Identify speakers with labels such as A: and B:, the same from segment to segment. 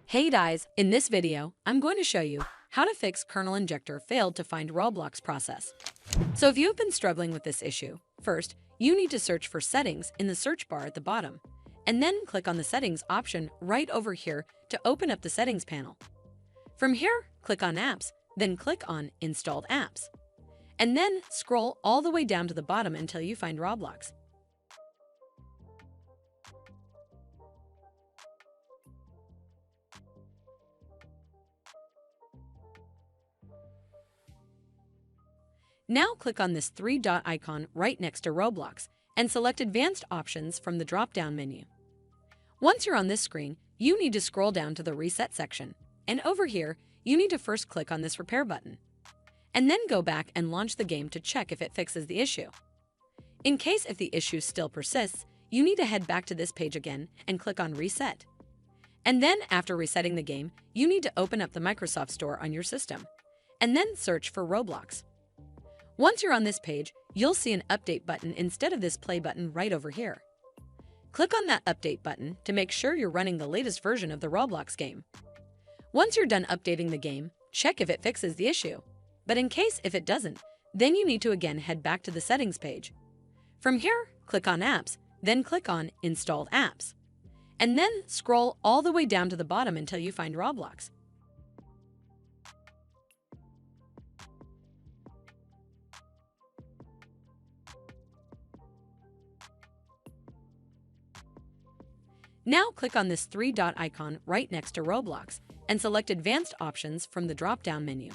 A: Hey guys, in this video, I'm going to show you how to fix kernel injector failed to find Roblox process. So if you've been struggling with this issue, first, you need to search for settings in the search bar at the bottom, and then click on the settings option right over here to open up the settings panel. From here, click on apps, then click on installed apps, and then scroll all the way down to the bottom until you find Roblox. Now click on this three-dot icon right next to Roblox and select Advanced Options from the drop-down menu. Once you're on this screen, you need to scroll down to the Reset section, and over here, you need to first click on this Repair button, and then go back and launch the game to check if it fixes the issue. In case if the issue still persists, you need to head back to this page again and click on Reset. And then after resetting the game, you need to open up the Microsoft Store on your system, and then search for Roblox. Once you're on this page, you'll see an Update button instead of this Play button right over here. Click on that Update button to make sure you're running the latest version of the Roblox game. Once you're done updating the game, check if it fixes the issue. But in case if it doesn't, then you need to again head back to the Settings page. From here, click on Apps, then click on Installed Apps. And then scroll all the way down to the bottom until you find Roblox. Now click on this three-dot icon right next to Roblox and select Advanced Options from the drop-down menu.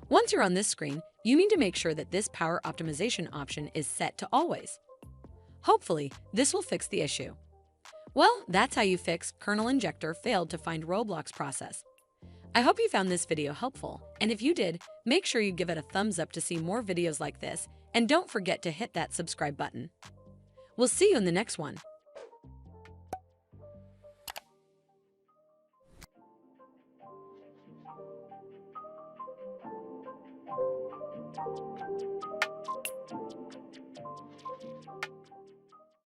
A: Once you're on this screen, you need to make sure that this power optimization option is set to always. Hopefully, this will fix the issue. Well, that's how you fix kernel injector failed to find Roblox process. I hope you found this video helpful, and if you did, make sure you give it a thumbs up to see more videos like this, and don't forget to hit that subscribe button. We'll see you in the next one.